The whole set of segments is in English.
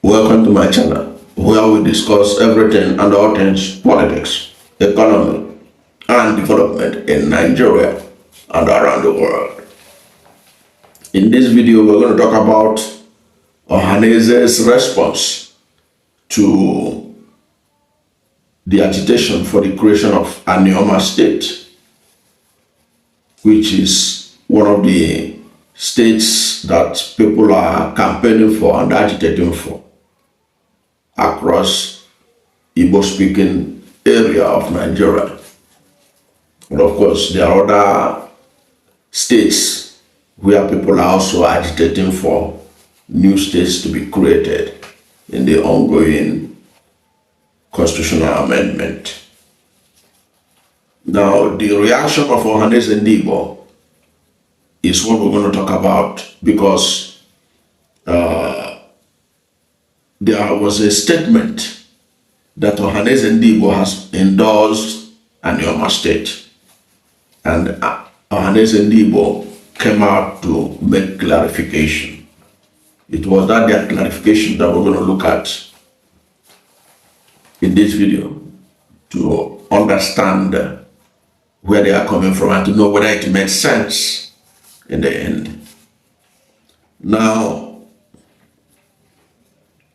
Welcome to my channel, where we discuss everything and all things politics, economy, and development in Nigeria and around the world. In this video, we're going to talk about Ohaneze's response to the agitation for the creation of Anioma State, which is one of the states that people are campaigning for and agitating for across Igbo-speaking area of Nigeria. And of course, there are other states where people are also agitating for new states to be created in the ongoing constitutional amendment. Now, the reaction of Ohanaeze Ndigbo is what we're going to talk about, because there was a statement that Ohanaeze Ndigbo has endorsed Anioma State, and Ohanaeze Ndigbo came out to make clarification. It was that their clarification that we're going to look at in this video to understand where they are coming from and to know whether it makes sense in the end. Now,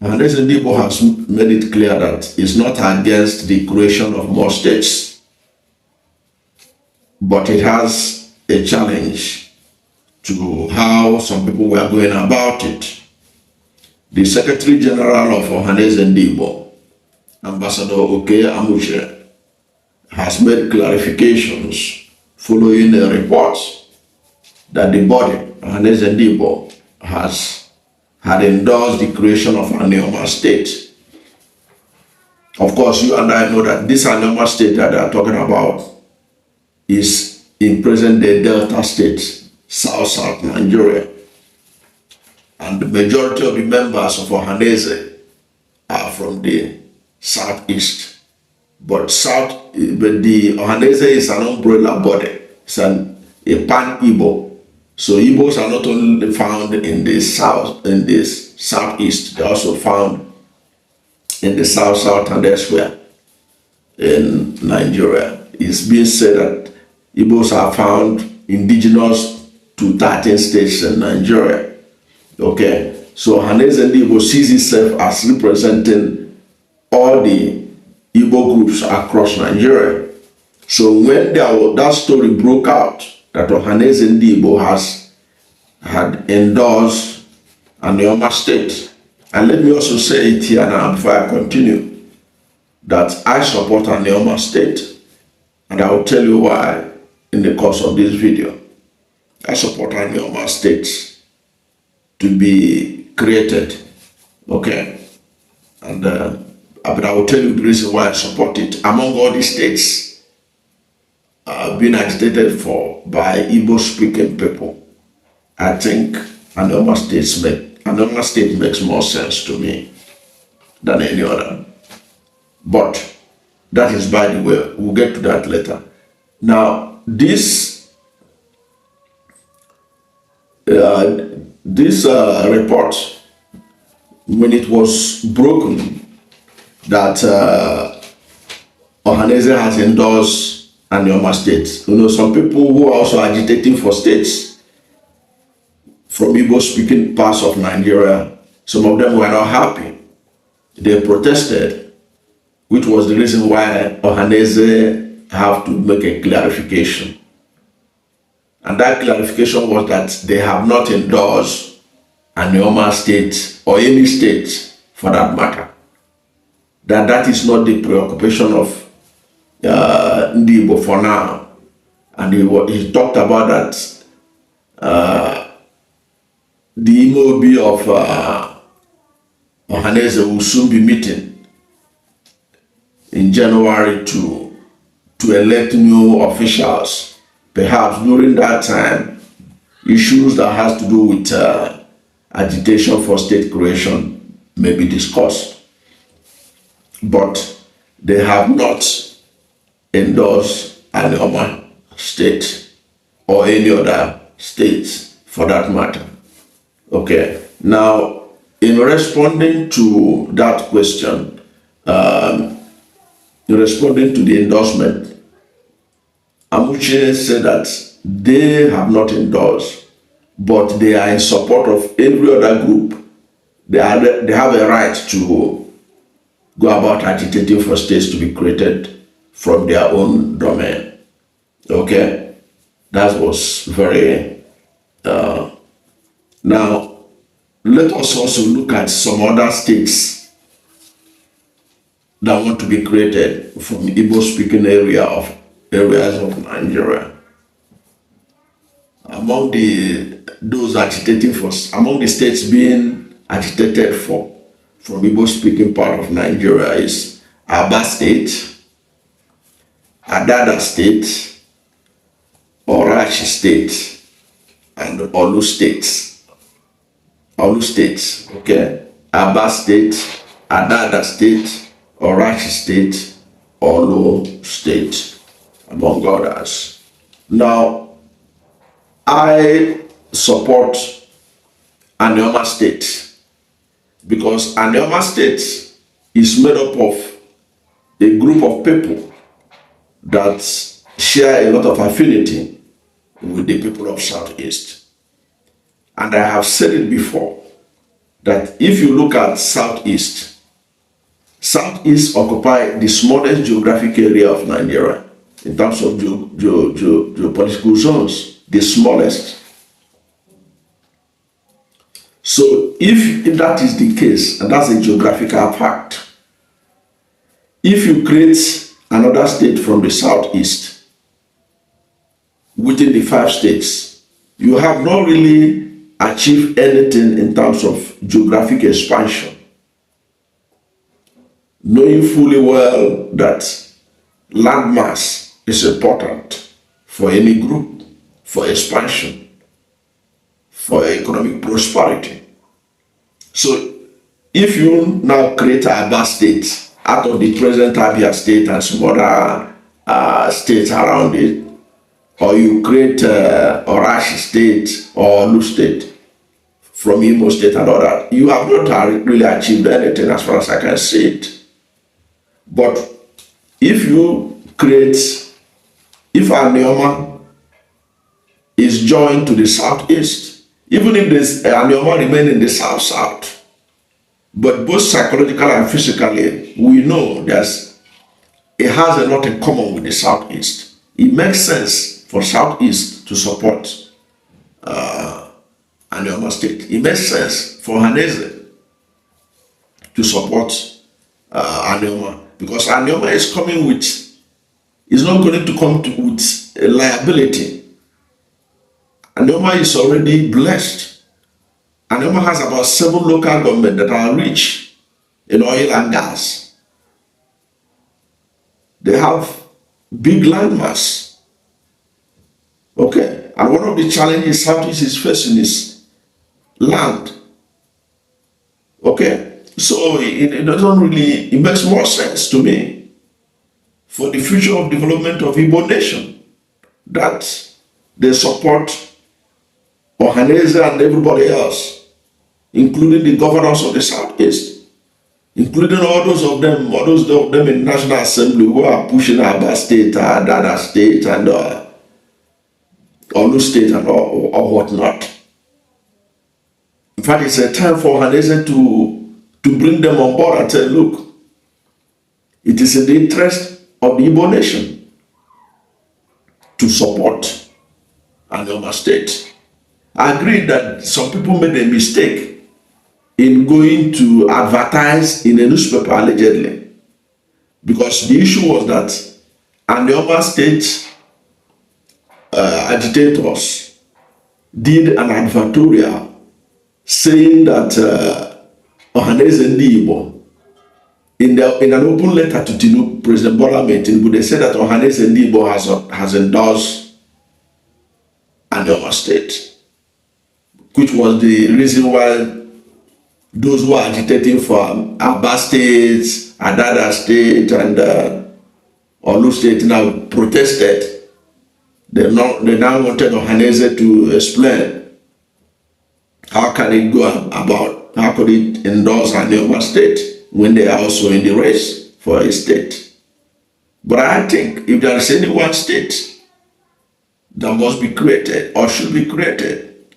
Ohanaeze Ndigbo has made it clear that it's not against the creation of more states, but it has a challenge to how some people were going about it. The Secretary General of Ohanaeze Ndigbo, Ambassador Okey Emuchay, has made clarifications following a report that the body, Ohanaeze Ndigbo, had endorsed the creation of Anioma State. Of course, you and I know that this Anioma State that they are talking about is in present-day Delta State, South Nigeria. And the majority of the members of Ohanaeze are from the Southeast. But the Ohanaeze is an umbrella body. It's a pan-Igbo. So Igbos are not only found in the south, in this southeast, they're also found in the south and elsewhere in Nigeria. It's being said that Igbos are found indigenous to 13 states in Nigeria. Okay, so Ohanaeze Ndigbo sees itself as representing all the Igbo groups across Nigeria. So when that story broke out, that Ohanaeze Ndigbo had endorsed Anioma State. And let me also say it here now before I continue, that I support Anioma State, and I will tell you why in the course of this video. I support Anioma State to be created, okay? And but I will tell you the reason why I support it. Among all the states being agitated for by Igbo-speaking people, I think Anioma State makes more sense to me than any other. But that is by the way. We'll get to that later. Now, this report, when it was broken that Ohanaeze has endorsed Anioma State. You know, some people who are also agitating for states from Igbo-speaking parts of Nigeria, some of them were not happy. They protested, which was the reason why Ohanaeze have to make a clarification. And that clarification was that they have not endorsed Anioma State or any state for that matter. That is not the preoccupation of Ndigbo for now. And he talked about that the MOB of Ohanaeze will soon be meeting in January to elect new officials. Perhaps during that time, issues that has to do with agitation for state creation may be discussed. But they have not endorsed Anioma State or any other states for that matter. Okay, now in responding to that question, in responding to the endorsement, Emuchay said that they have not endorsed, but they are in support of every other group. They have a right to go about agitating for states to be created from their own domain. Okay? That was very... now, let us also look at some other states that want to be created from Igbo-speaking areas of Nigeria. Among those agitating for, among the states being agitated for from Igbo-speaking part of Nigeria is Adada State, Adada State, Orashi State, and Orlu State. Orlu States, okay? Adada State, Adada State, Orashi State, Orlu State, among others. Now, I support Anioma State because Anioma State is made up of a group of people that share a lot of affinity with the people of Southeast. And I have said it before that if you look at Southeast occupy the smallest geographic area of Nigeria in terms of geopolitical zones, the smallest. So if that is the case, and that's a geographical fact, if you create another state from the Southeast within the 5 states, you have not really achieved anything in terms of geographic expansion, knowing fully well that landmass is important for any group, for expansion, for economic prosperity. So if you now create Adada State out of the present Abia State and some other states around it, or you create Orashi State or Orlu State from Imo State and all that, you have not really achieved anything as far as I can see it. But if you create, if Anioma is joined to the Southeast, even if there's Anioma remain in the South, but both psychologically and physically, we know it has a lot in common with the Southeast. It makes sense for Southeast to support Anioma State. It makes sense for Ohanaeze to support Anioma, because Anioma is coming with, is not going to come with a liability. Anioma is already blessed. Anioma has about 7 local governments that are rich in oil and gas. They have big landmass. Okay, and one of the challenges Southeast is facing is land. Okay, so it doesn't really, it makes more sense to me for the future of development of Igbo nation that they support Ohanaeze and everybody else, including the governors of the Southeast, including all those of them in National Assembly who are pushing Adada State, Adada State, and Orlu State and or whatnot. In fact, it's a time for Ohanaeze to bring them on board and say, look, it is in the interest of the Igbo nation to support Anioma State. I agree that some people made a mistake in going to advertise in a newspaper allegedly, because the issue was that Anioma State agitators did an advertorial saying that Ohanaeze Ndigbo, in an open letter to Tinubu, President Bola Ahmed Tinubu, they said that Ohanaeze Ndigbo has endorsed Anioma State, which was the reason why those who are agitating for Adada State, Adada State, and Orlu State now protested. They now wanted Ohanaeze to explain How can it go about? How could it endorse Anioma State when they are also in the race for a state? But I think if there is any one state that must be created or should be created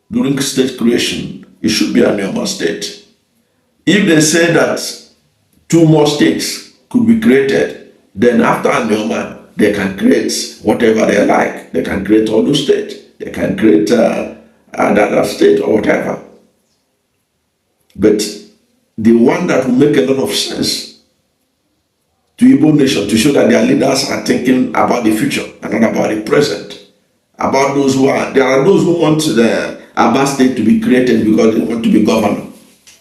during state creation, it should be Anioma State. If they say that 2 more states could be created, then after Anioma, they can create whatever they like. They can create Orlu State. They can create Adada State or whatever. But the one that will make a lot of sense to Igbo nation, to show that their leaders are thinking about the future and not about the present. About those who are, there are those who want the Adada State to be created because they want to be governor.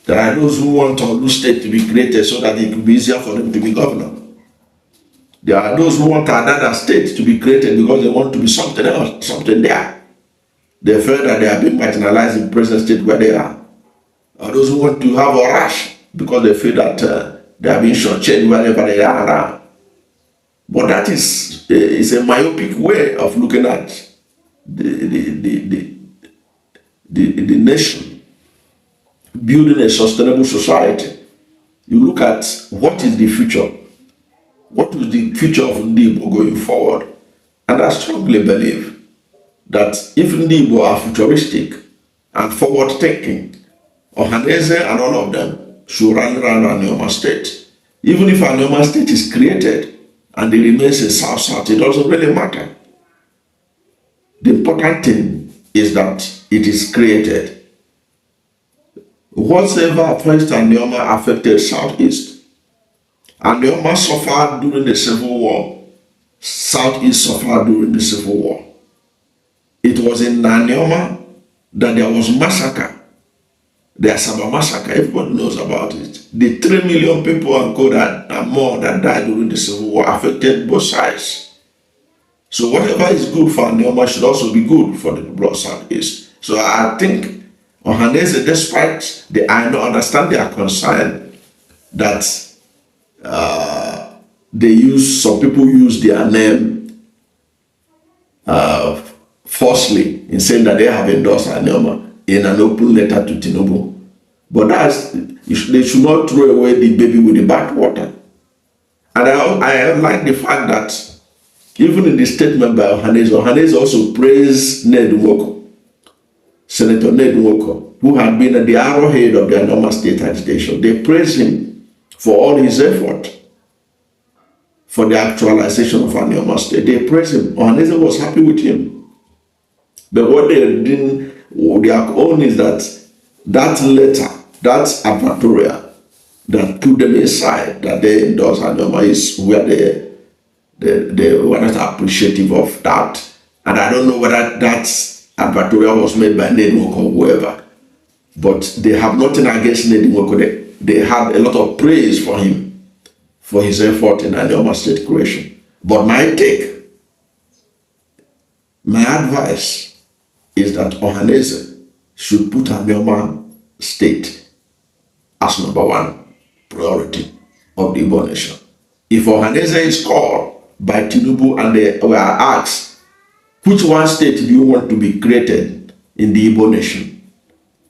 There are those who want Orlu State to be created so that it will be easier for them to be governor. There are those who want Adada State to be created because they want to be something else, something there. They feel that they are being marginalized in the present state where they are. Or those who want to have Orashi because they feel that they are being shortchanged wherever they are around. But that is a myopic way of looking at the nation. Building a sustainable society. You look at what is the future. What is the future of Ndigbo going forward? And I strongly believe that if Ndigbo are futuristic and forward-thinking, Ohanaeze and all of them should run around Anioma State. Even if Anioma State is created and it remains in South-South, it doesn't really matter. The important thing is that it is created. Whatsoever affects Anioma affected Southeast. Anioma suffered during the Civil War. Southeast suffered during the Civil War. It was in Anioma that there was massacre. The Asaba massacre, everybody knows about it. The 3 million people and more that died during the Civil War affected both sides. So whatever is good for Anioma should also be good for the people of Southeast. So I think Ohanaeze, despite I don't understand their concern that some people use their name falsely in saying that they have endorsed Anioma in an open letter to Tinubu. But they should not throw away the baby with the bathwater. And I like the fact that even in the statement by Ohanaeze also praised Ned Nwoko, Senator Ned Nwoko, who had been the arrowhead of the Anioma State agitation. They praised him for all his effort for the actualization of Anioma State. They praised him. Ohanaeze was happy with him. But what they didn't, their own is that letter, that advertorial that put them inside, that they endorse Anioma, is where they were not appreciative of that. And I don't know whether that advertorial was made by Ned Nwoko or whoever. But they have nothing against Ned Nwoko. They had a lot of praise for him for his effort in Anioma State creation. But my advice is that Ohanaeze should put Anioma State as #1 priority of the Igbo nation. If Ohanaeze is called by Tinubu and they were asked, which one state do you want to be created in the Igbo nation?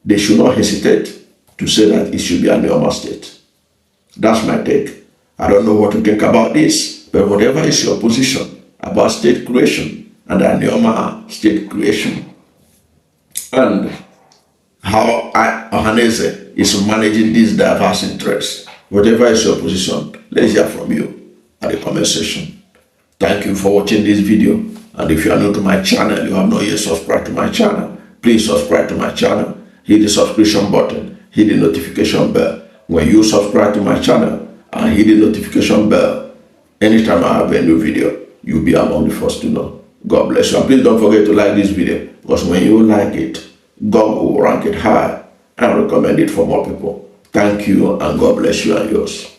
They should not hesitate to say that it should be Anioma State. That's my take. I don't know what to think about this, but whatever is your position about state creation and Anioma State creation, and how Ohanaeze is managing these diverse interests, whatever is your position, let's hear from you at the comment section. Thank you for watching this video. And if you are new to my channel, you have not yet subscribed to my channel, please subscribe to my channel. Hit the subscription button, hit the notification bell. When you subscribe to my channel and hit the notification bell, anytime I have a new video, you'll be among the first to know. God bless you. And please don't forget to like this video, because when you like it, God will rank it high and recommend it for more people. Thank you, and God bless you and yours.